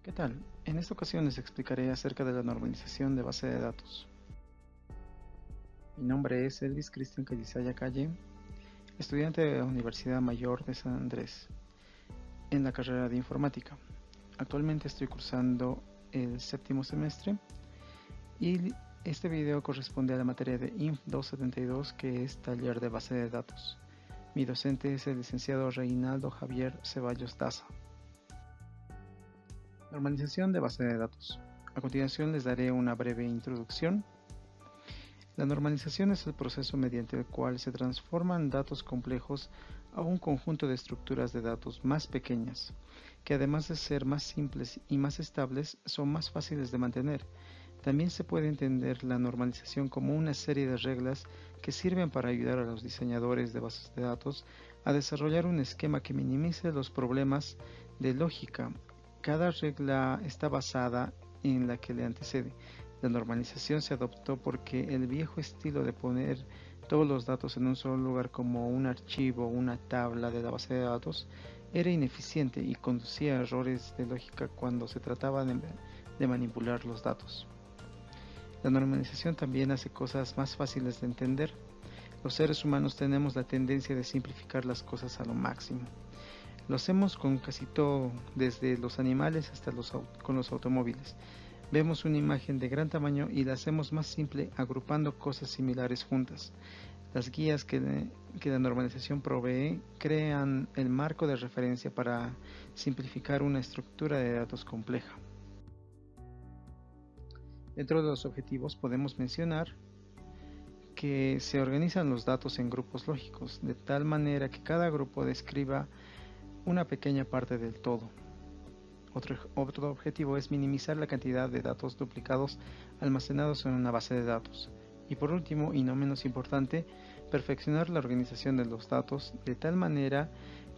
¿Qué tal? En esta ocasión les explicaré acerca de la normalización de base de datos. Mi nombre es Elvis Cristian Cayizaya Calle, estudiante de la Universidad Mayor de San Andrés, en la carrera de Informática. Actualmente estoy cursando el séptimo semestre y este video corresponde a la materia de INF 272, que es Taller de Base de Datos. Mi docente es el licenciado Reinaldo Javier Ceballos Daza. Normalización de base de datos. A continuación les daré una breve introducción. La normalización es el proceso mediante el cual se transforman datos complejos a un conjunto de estructuras de datos más pequeñas, que además de ser más simples y más estables, son más fáciles de mantener. También se puede entender la normalización como una serie de reglas que sirven para ayudar a los diseñadores de bases de datos a desarrollar un esquema que minimice los problemas de lógica. Cada regla está basada en la que le antecede. La normalización se adoptó porque el viejo estilo de poner todos los datos en un solo lugar como un archivo o una tabla de la base de datos era ineficiente y conducía a errores de lógica cuando se trataba de manipular los datos. La normalización también hace cosas más fáciles de entender. Los seres humanos tenemos la tendencia de simplificar las cosas a lo máximo. Lo hacemos con casi todo, desde los animales hasta con los automóviles. Vemos una imagen de gran tamaño y la hacemos más simple agrupando cosas similares juntas. Las guías que la normalización provee crean el marco de referencia para simplificar una estructura de datos compleja. Dentro de los objetivos podemos mencionar que se organizan los datos en grupos lógicos, de tal manera que cada grupo describa una pequeña parte del todo. Otro objetivo es minimizar la cantidad de datos duplicados almacenados en una base de datos. Y por último, y no menos importante, perfeccionar la organización de los datos de tal manera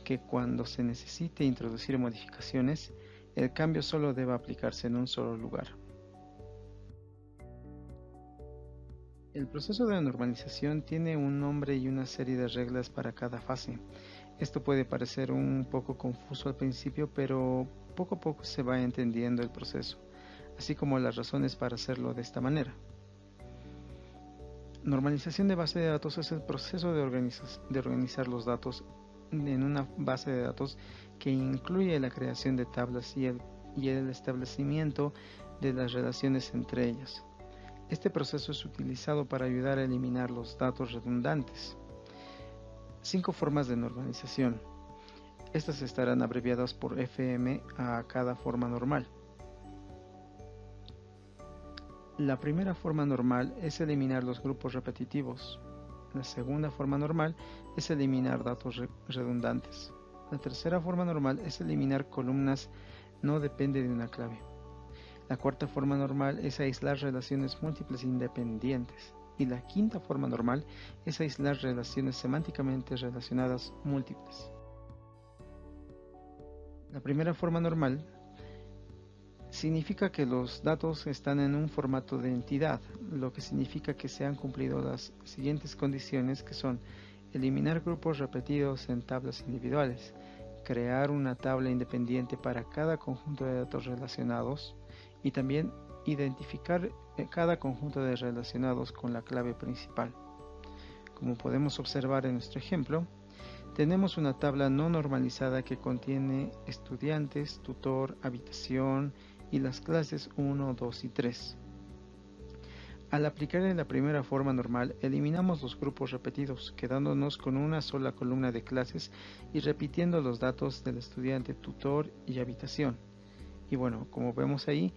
que cuando se necesite introducir modificaciones, el cambio solo deba aplicarse en un solo lugar. El proceso de normalización tiene un nombre y una serie de reglas para cada fase. Esto puede parecer un poco confuso al principio, pero poco a poco se va entendiendo el proceso, así como las razones para hacerlo de esta manera. Normalización de base de datos es el proceso de organizar los datos en una base de datos que incluye la creación de tablas y el establecimiento de las relaciones entre ellas. Este proceso es utilizado para ayudar a eliminar los datos redundantes. 5 formas de normalización. Estas estarán abreviadas por FM a cada forma normal. La primera forma normal es eliminar los grupos repetitivos. La segunda forma normal es eliminar datos redundantes. La tercera forma normal es eliminar columnas no depende de una clave. La cuarta forma normal es aislar relaciones múltiples independientes. Y la quinta forma normal es aislar relaciones semánticamente relacionadas múltiples. La primera forma normal significa que los datos están en un formato de entidad, lo que significa que se han cumplido las siguientes condiciones, que son eliminar grupos repetidos en tablas individuales, crear una tabla independiente para cada conjunto de datos relacionados y también identificar cada conjunto de relacionados con la clave principal. Como podemos observar en nuestro ejemplo, tenemos una tabla no normalizada que contiene estudiantes, tutor, habitación y las clases 1, 2 y 3. Al aplicar la primera forma normal, eliminamos los grupos repetidos, quedándonos con una sola columna de clases y repitiendo los datos del estudiante, tutor y habitación. Y bueno, como vemos ahí,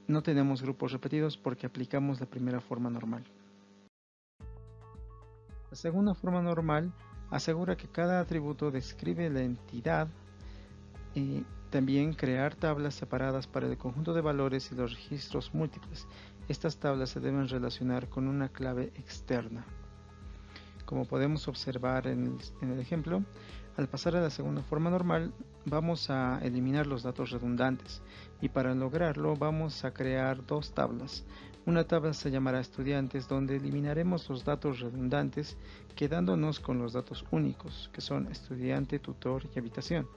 no tenemos grupos repetidos porque aplicamos la primera forma normal. La segunda forma normal asegura que cada atributo describe la entidad y también crear tablas separadas para el conjunto de valores y los registros múltiples. Estas tablas se deben relacionar con una clave externa. Como podemos observar en el ejemplo, al pasar a la segunda forma normal vamos a eliminar los datos redundantes y para lograrlo vamos a crear dos tablas. Una tabla se llamará estudiantes, donde eliminaremos los datos redundantes quedándonos con los datos únicos, que son estudiante, tutor y habitación.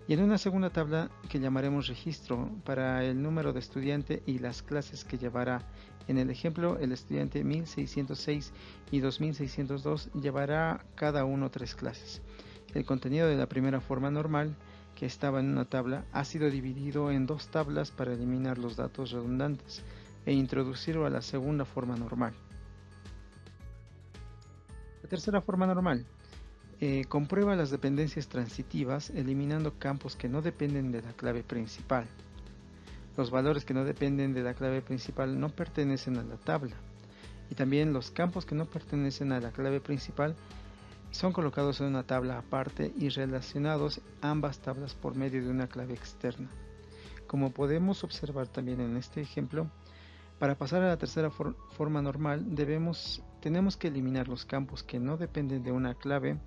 y en una segunda tabla que llamaremos registro para el número de estudiante y las clases que llevará. En el ejemplo, el estudiante 1606 y 2602 llevará cada uno 3 clases. El contenido de la primera forma normal, que estaba en una tabla, ha sido dividido en 2 tablas para eliminar los datos redundantes e introducirlo a la segunda forma normal. La tercera forma normal. Comprueba las dependencias transitivas eliminando campos que no dependen de la clave principal. Los valores que no dependen de la clave principal no pertenecen a la tabla, y también los campos que no pertenecen a la clave principal son colocados en una tabla aparte y relacionados ambas tablas por medio de una clave externa. Como podemos observar también en este ejemplo, para pasar a la tercera forma normal tenemos que eliminar los campos que no dependen de una clave,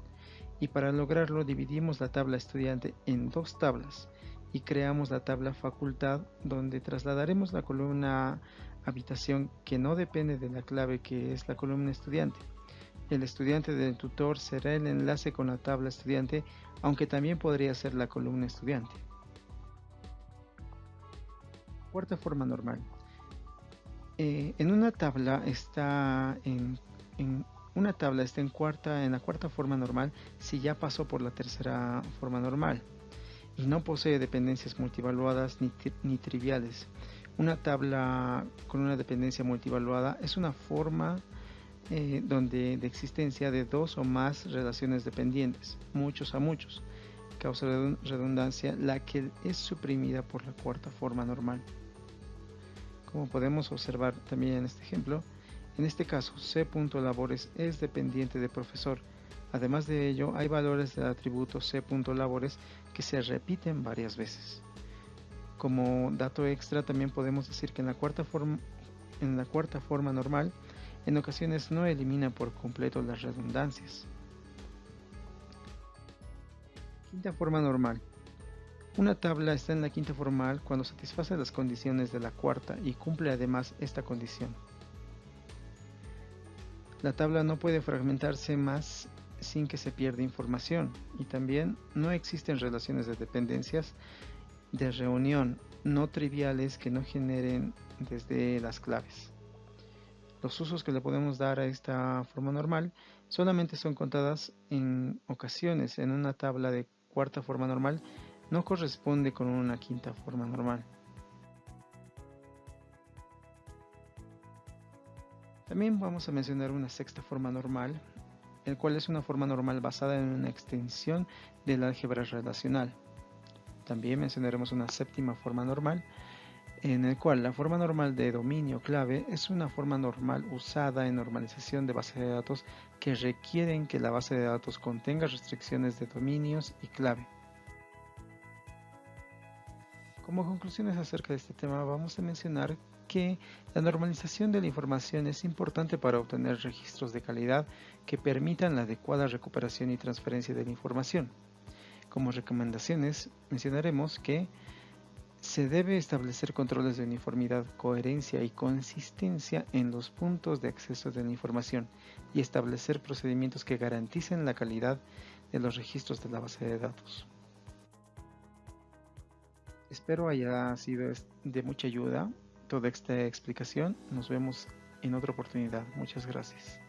y para lograrlo dividimos la tabla estudiante en 2 tablas y creamos la tabla facultad, donde trasladaremos la columna habitación que no depende de la clave, que es la columna estudiante. El estudiante del tutor será el enlace con la tabla estudiante, aunque también podría ser la columna estudiante. Cuarta forma normal. En una tabla está en una tabla está en la cuarta forma normal si ya pasó por la tercera forma normal y no posee dependencias multivaluadas ni triviales. Una tabla con una dependencia multivaluada es una forma donde de existencia de 2 o más relaciones dependientes, muchos a muchos, causa redundancia, la que es suprimida por la cuarta forma normal. Como podemos observar también en este ejemplo, en este caso C.labores es dependiente de profesor. Además de ello, hay valores del atributo C.labores que se repiten varias veces. Como dato extra, también podemos decir que en la cuarta forma normal, en ocasiones no elimina por completo las redundancias. Quinta forma normal. Una tabla está en la quinta formal cuando satisface las condiciones de la cuarta y cumple además esta condición. La tabla no puede fragmentarse más sin que se pierda información, y también no existen relaciones de dependencias de reunión no triviales que no generen desde las claves. Los usos que le podemos dar a esta forma normal solamente son contadas en ocasiones. En una tabla de cuarta forma normal no corresponde con una quinta forma normal. También vamos a mencionar una sexta forma normal, el cual es una forma normal basada en una extensión del álgebra relacional. También mencionaremos una séptima forma normal, en el cual la forma normal de dominio clave es una forma normal usada en normalización de base de datos que requieren que la base de datos contenga restricciones de dominios y clave. Como conclusiones acerca de este tema, vamos a mencionar que la normalización de la información es importante para obtener registros de calidad que permitan la adecuada recuperación y transferencia de la información. Como recomendaciones, mencionaremos que se debe establecer controles de uniformidad, coherencia y consistencia en los puntos de acceso de la información y establecer procedimientos que garanticen la calidad de los registros de la base de datos. Espero haya sido de mucha ayuda toda esta explicación. Nos vemos en otra oportunidad. Muchas gracias.